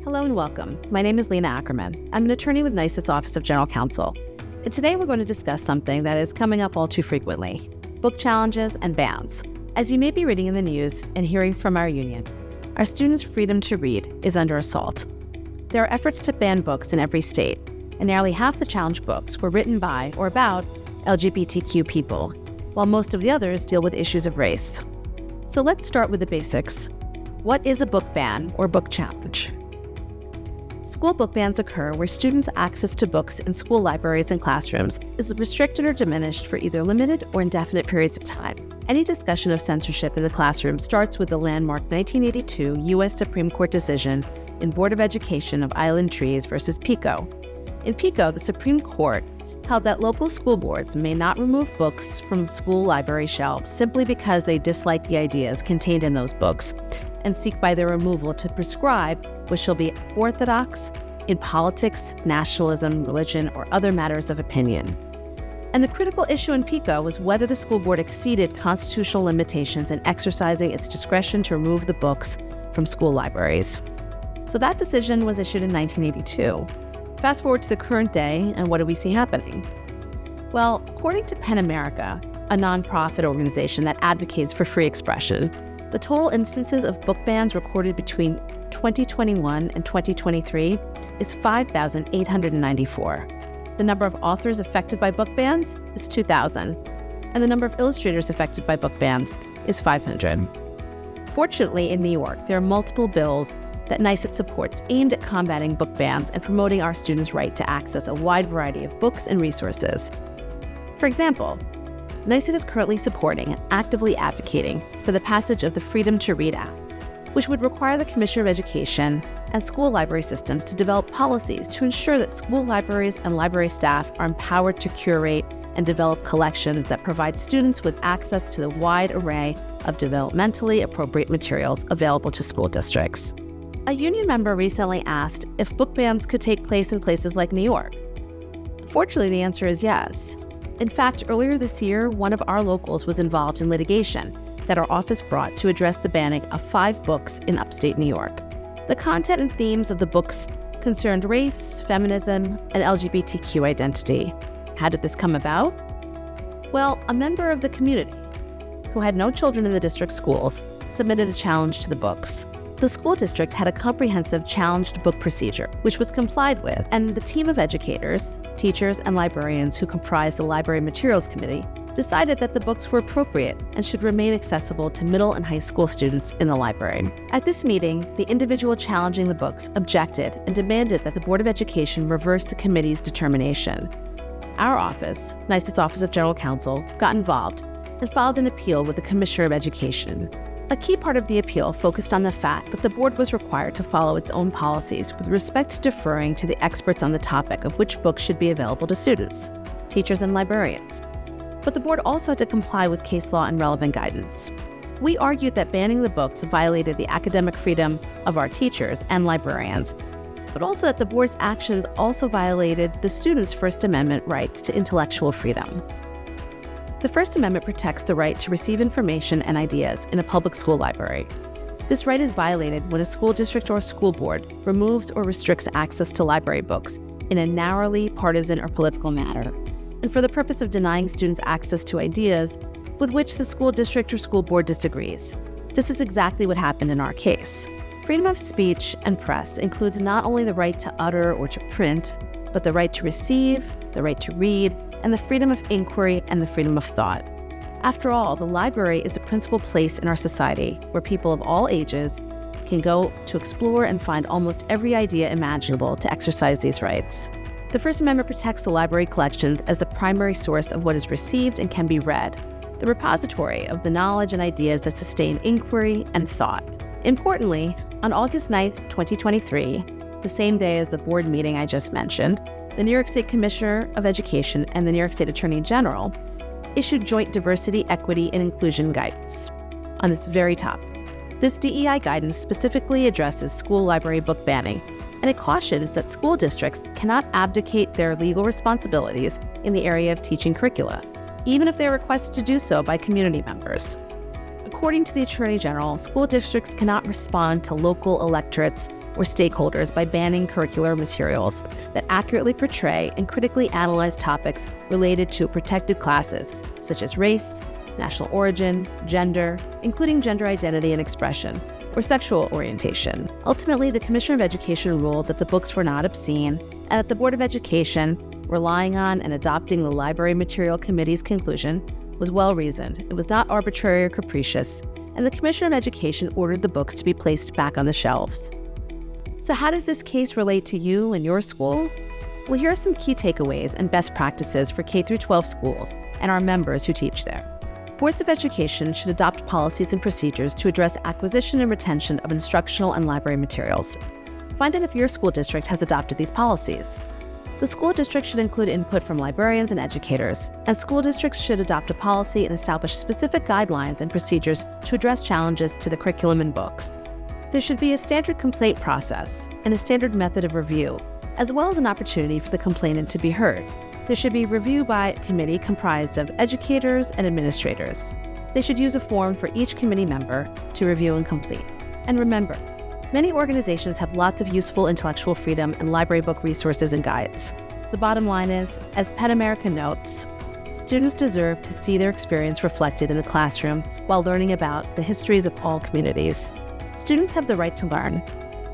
Hello and welcome. My name is Lena Ackerman. I'm an attorney with NYSET's Office of General Counsel. And today we're going to discuss something that is coming up all too frequently: book challenges and bans. As you may be reading in the news and hearing from our union, our students' freedom to read is under assault. There are efforts to ban books in every state, and nearly half the challenged books were written by or about LGBTQ people, while most of the others deal with issues of race. So let's start with the basics. What is a book ban or book challenge? School book bans occur where students' access to books in school libraries and classrooms is restricted or diminished for either limited or indefinite periods of time. Any discussion of censorship in the classroom starts with the landmark 1982 U.S. Supreme Court decision in Board of Education of Island Trees versus Pico. In Pico, the Supreme Court held that local school boards may not remove books from school library shelves simply because they dislike the ideas contained in those books and seek by their removal to prescribe what shall be orthodox in politics, nationalism, religion, or other matters of opinion. And the critical issue in Pico was whether the school board exceeded constitutional limitations in exercising its discretion to remove the books from school libraries. So that decision was issued in 1982. Fast forward to the current day, and what do we see happening? Well, according to PEN America, a nonprofit organization that advocates for free expression, the total instances of book bans recorded between 2021 and 2023 is 5,894. The number of authors affected by book bans is 2,000, and the number of illustrators affected by book bans is 500. Fortunately, in New York, there are multiple bills that NYSET supports aimed at combating book bans and promoting our students' right to access a wide variety of books and resources. For example, NYSET is currently supporting and actively advocating for the passage of the Freedom to Read Act, which would require the Commissioner of Education and school library systems to develop policies to ensure that school libraries and library staff are empowered to curate and develop collections that provide students with access to the wide array of developmentally appropriate materials available to school districts. A union member recently asked if book bans could take place in places like New York. Fortunately, the answer is yes. In fact, earlier this year, one of our locals was involved in litigation that our office brought to address the banning of 5 books in upstate New York. The content and themes of the books concerned race, feminism, and LGBTQ identity. How did this come about? Well, a member of the community, who had no children in the district schools, submitted a challenge to the books. The school district had a comprehensive challenged book procedure, which was complied with, and the team of educators, teachers, and librarians who comprised the Library Materials Committee decided that the books were appropriate and should remain accessible to middle and high school students in the library. At this meeting, the individual challenging the books objected and demanded that the Board of Education reverse the committee's determination. Our office, NYSET's Office of General Counsel, got involved and filed an appeal with the Commissioner of Education. A key part of the appeal focused on the fact that the board was required to follow its own policies with respect to deferring to the experts on the topic of which books should be available to students, teachers, and librarians. But the board also had to comply with case law and relevant guidance. We argued that banning the books violated the academic freedom of our teachers and librarians, but also that the board's actions also violated the students' First Amendment rights to intellectual freedom. The First Amendment protects the right to receive information and ideas in a public school library. This right is violated when a school district or school board removes or restricts access to library books in a narrowly partisan or political manner, and for the purpose of denying students access to ideas with which the school district or school board disagrees. This is exactly what happened in our case. Freedom of speech and press includes not only the right to utter or to print, but the right to receive, the right to read, and the freedom of inquiry and the freedom of thought. After all, the library is the principal place in our society where people of all ages can go to explore and find almost every idea imaginable to exercise these rights. The First Amendment protects the library collections as the primary source of what is received and can be read, the repository of the knowledge and ideas that sustain inquiry and thought. Importantly, on August 9th, 2023, the same day as the board meeting I just mentioned, the New York State Commissioner of Education and the New York State Attorney General issued joint diversity, equity, and inclusion guidance on this very topic. This DEI guidance specifically addresses school library book banning, and it cautions that school districts cannot abdicate their legal responsibilities in the area of teaching curricula, even if they are requested to do so by community members. According to the Attorney General, school districts cannot respond to local electorates or stakeholders by banning curricular materials that accurately portray and critically analyze topics related to protected classes, such as race, national origin, gender, including gender identity and expression, or sexual orientation. Ultimately, the Commissioner of Education ruled that the books were not obscene, and that the Board of Education, relying on and adopting the Library Material Committee's conclusion, was well-reasoned. It was not arbitrary or capricious, and the Commissioner of Education ordered the books to be placed back on the shelves. So how does this case relate to you and your school? Well, here are some key takeaways and best practices for K-12 schools and our members who teach there. Boards of education should adopt policies and procedures to address acquisition and retention of instructional and library materials. Find out if your school district has adopted these policies. The school district should include input from librarians and educators, and school districts should adopt a policy and establish specific guidelines and procedures to address challenges to the curriculum and books. There should be a standard complaint process and a standard method of review, as well as an opportunity for the complainant to be heard. There should be review by a committee comprised of educators and administrators. They should use a form for each committee member to review and complete. And remember, many organizations have lots of useful intellectual freedom and library book resources and guides. The bottom line is, as PEN America notes, students deserve to see their experience reflected in the classroom while learning about the histories of all communities. Students have the right to learn,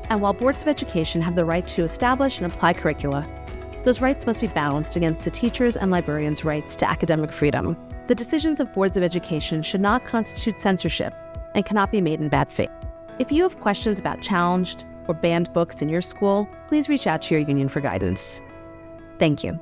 and while boards of education have the right to establish and apply curricula, those rights must be balanced against the teachers' and librarians' rights to academic freedom. The decisions of boards of education should not constitute censorship and cannot be made in bad faith. If you have questions about challenged or banned books in your school, please reach out to your union for guidance. Thank you.